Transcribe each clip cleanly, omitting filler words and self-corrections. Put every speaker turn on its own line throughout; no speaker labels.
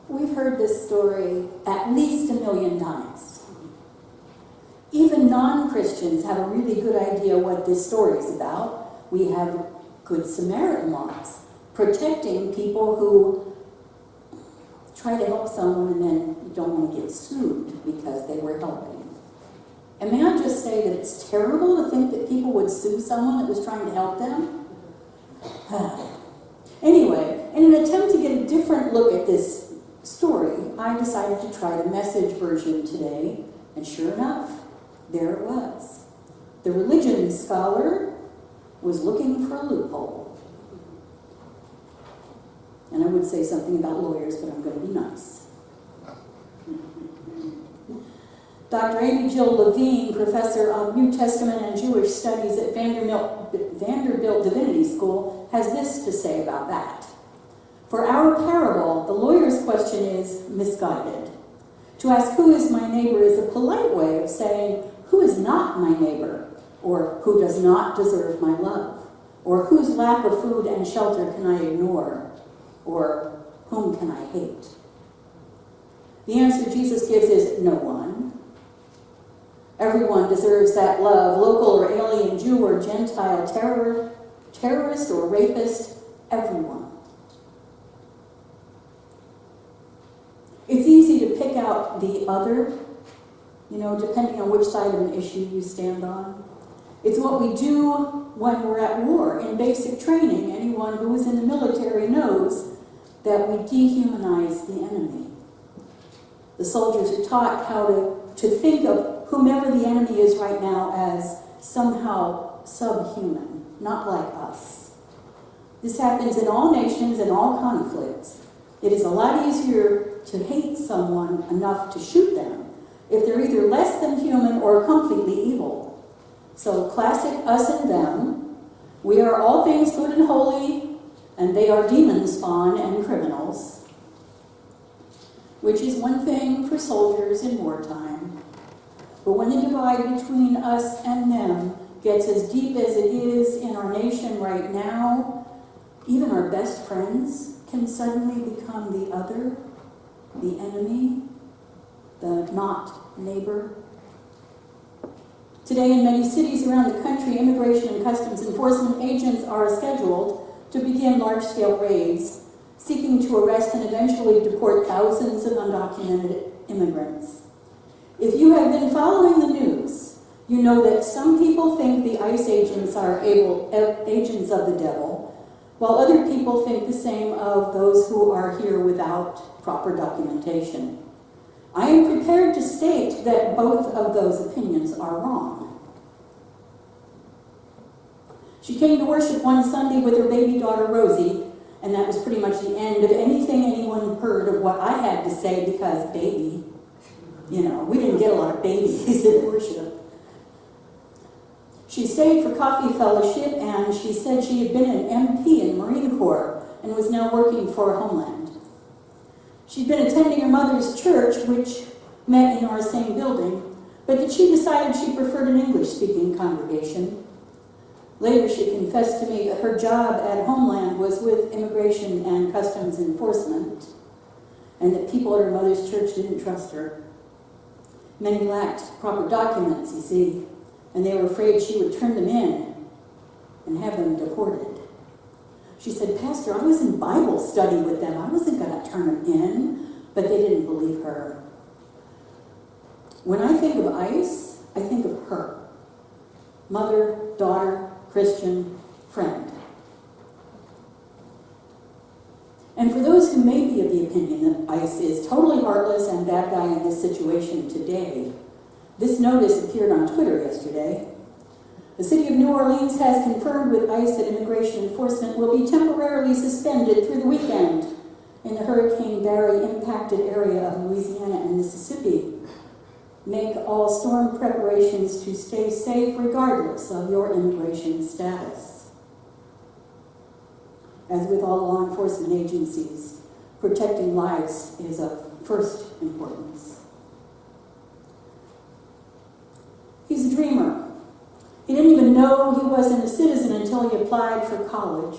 We've heard this story at least 1 million times. Even non-Christians have a really good idea what this story is about. We have Good Samaritan laws, protecting people who try to help someone and then don't want to get sued because they were helping. And may I just say that it's terrible to think that people would sue someone that was trying to help them? Anyway, in an attempt to get a different look at this story, I decided to try the Message version today, and sure enough, there it was. The religion scholar was looking for a loophole. And I would say something about lawyers, but I'm going to be nice. Dr. Amy Jill Levine, professor of New Testament and Jewish Studies at Vanderbilt Divinity School, has this to say about that. For our parable, the lawyer's question is misguided. To ask who is my neighbor is a polite way of saying who is not my neighbor, or who does not deserve my love, or whose lack of food and shelter can I ignore, or whom can I hate? The answer Jesus gives is no one. Everyone deserves that love, local or alien, Jew or Gentile, terrorist or rapist, everyone. It's easy to pick out the other, depending on which side of an issue you stand on. It's what we do when we're at war. In basic training, anyone who is in the military knows that we dehumanize the enemy. The soldiers are taught how to think of whomever the enemy is right now as somehow subhuman, not like us. This happens in all nations and all conflicts. It is a lot easier to hate someone enough to shoot them if they're either less than human or completely evil. So classic us and them. We are all things good and holy, and they are demon spawn and criminals, which is one thing for soldiers in wartime. But when the divide between us and them gets as deep as it is in our nation right now, even our best friends can suddenly become the other, the enemy, the not neighbor. Today in many cities around the country, immigration and customs enforcement agents are scheduled to begin large-scale raids, seeking to arrest and eventually deport thousands of undocumented immigrants. If you have been following the news, you know that some people think the ICE agents are agents of the devil, while other people think the same of those who are here without proper documentation. I am prepared to state that both of those opinions are wrong. She came to worship one Sunday with her baby daughter Rosie, and that was pretty much the end of anything anyone heard of what I had to say because baby. We didn't get a lot of babies in worship. She stayed for coffee fellowship, and she said she had been an MP in the Marine Corps and was now working for Homeland. She'd been attending her mother's church, which met in our same building, but that she decided she preferred an English-speaking congregation. Later, she confessed to me that her job at Homeland was with Immigration and Customs Enforcement, and that people at her mother's church didn't trust her. Many lacked proper documents, you see, and they were afraid she would turn them in and have them deported. She said, Pastor, I was in Bible study with them. I wasn't going to turn them in, but they didn't believe her. When I think of ICE, I think of her. Mother, daughter, Christian, friend. And for those who may be of the opinion that ICE is totally heartless and bad guy in this situation today, this notice appeared on Twitter yesterday. The city of New Orleans has confirmed with ICE that immigration enforcement will be temporarily suspended through the weekend in the Hurricane Barry impacted area of Louisiana and Mississippi. Make all storm preparations to stay safe regardless of your immigration status. As with all law enforcement agencies, protecting lives is of first importance. He's a dreamer. He didn't even know he wasn't a citizen until he applied for college.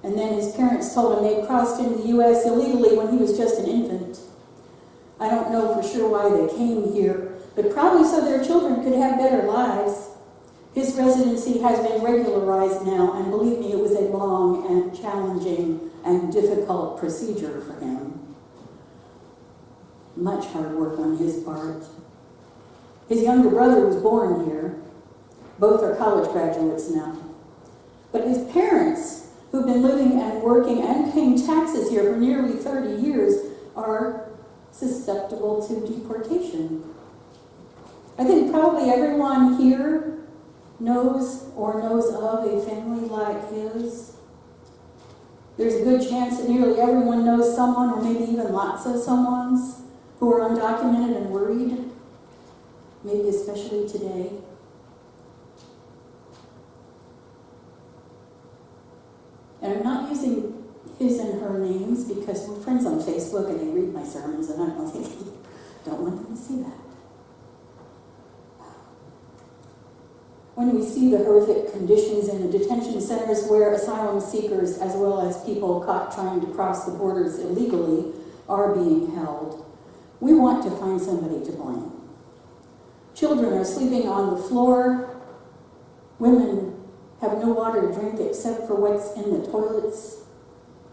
And then his parents told him they'd crossed into the U.S. illegally when he was just an infant. I don't know for sure why they came here, but probably so their children could have better lives. His residency has been regularized now, and believe me, it was a long and challenging and difficult procedure for him. Much hard work on his part. His younger brother was born here. Both are college graduates now. But his parents, who've been living and working and paying taxes here for nearly 30 years, are susceptible to deportation. I think probably everyone here knows or knows of a family like his. There's a good chance that nearly everyone knows someone, or maybe even lots of someones, who are undocumented and worried, maybe especially today. And I'm not using his and her names because we're friends on Facebook and they read my sermons, and I don't want them to see that. When we see the horrific conditions in the detention centers where asylum seekers, as well as people caught trying to cross the borders illegally, are being held, we want to find somebody to blame. Children are sleeping on the floor. Women have no water to drink except for what's in the toilets.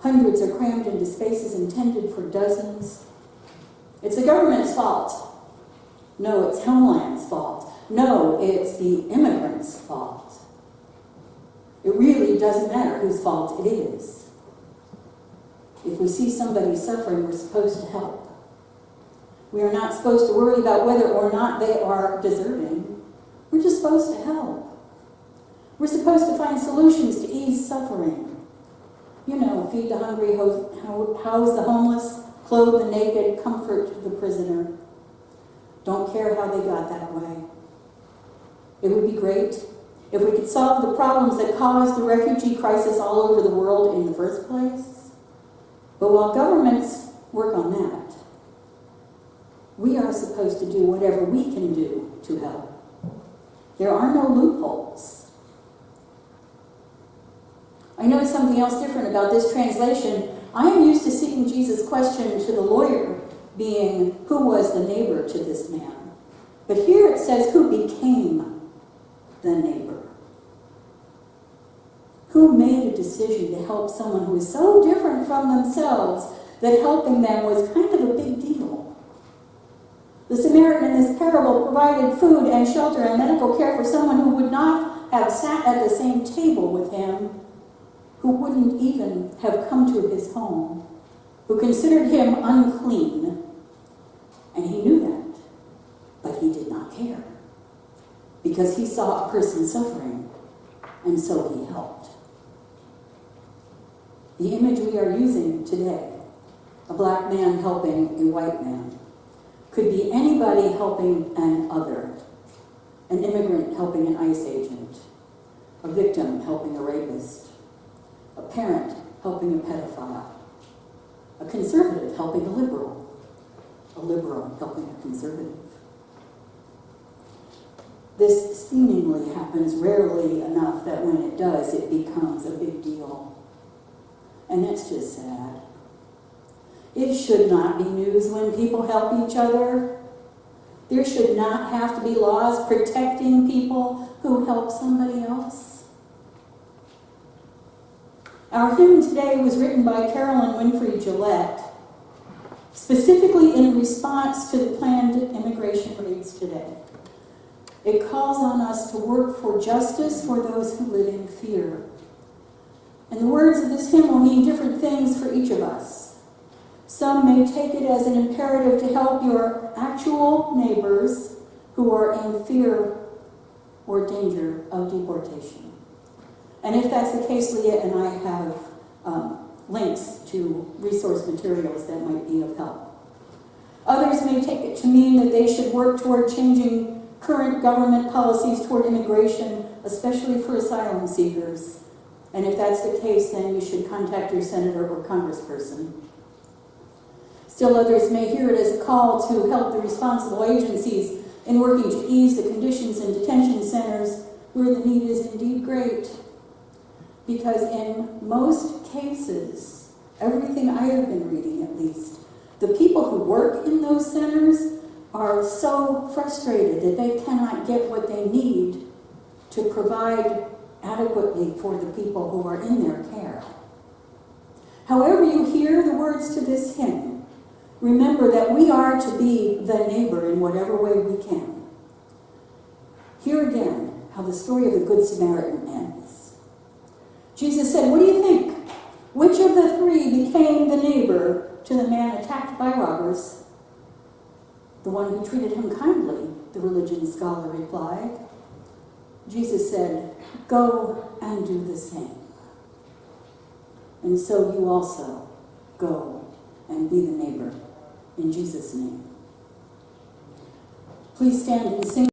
Hundreds are crammed into spaces intended for dozens. It's the government's fault. No, it's Homeland's fault. No, it's the immigrants' fault. It really doesn't matter whose fault it is. If we see somebody suffering, we're supposed to help. We are not supposed to worry about whether or not they are deserving. We're just supposed to help. We're supposed to find solutions to ease suffering. You know, feed the hungry, house the homeless, clothe the naked, comfort the prisoner. Don't care how they got that way. It would be great if we could solve the problems that caused the refugee crisis all over the world in the first place. But while governments work on that, we are supposed to do whatever we can do to help. There are no loopholes. I noticed something else different about this translation. I am used to seeing Jesus' question to the lawyer being, who was the neighbor to this man? But here it says, who became the neighbor? Who made a decision to help someone who is so different from themselves that helping them was kind of a big deal? The Samaritan in this parable provided food and shelter and medical care for someone who would not have sat at the same table with him, who wouldn't even have come to his home, who considered him unclean. And he knew that, but he did not care, because he saw a person suffering, and so he helped. The image we are using today, a black man helping a white man, could be anybody helping an other, an immigrant helping an ICE agent, a victim helping a rapist, a parent helping a pedophile, a conservative helping a liberal helping a conservative. This seemingly happens rarely enough that when it does, it becomes a big deal. And that's just sad. It should not be news when people help each other. There should not have to be laws protecting people who help somebody else. Our hymn today was written by Carolyn Winfrey Gillette, specifically in response to the planned immigration raids today. It calls on us to work for justice for those who live in fear. And the words of this hymn will mean different things for each of us. Some may take it as an imperative to help your actual neighbors who are in fear or danger of deportation. And if that's the case, Leah and I have links to resource materials that might be of help. Others may take it to mean that they should work toward changing current government policies toward immigration, especially for asylum seekers. And if that's the case, then you should contact your senator or congressperson. Still others may hear it as a call to help the responsible agencies in working to ease the conditions in detention centers where the need is indeed great. Because in most cases, everything I have been reading at least, the people who work in those centers are so frustrated that they cannot get what they need to provide adequately for the people who are in their care. However you hear the words to this hymn, remember that we are to be the neighbor in whatever way we can. Hear again how the story of the Good Samaritan ends. Jesus said, "What do you think? Which of the three became the neighbor to the man attacked by robbers?" "The one who treated him kindly," the religion scholar replied. Jesus said, "Go and do the same. And so you also go and be the neighbor in Jesus' name." Please stand and sing.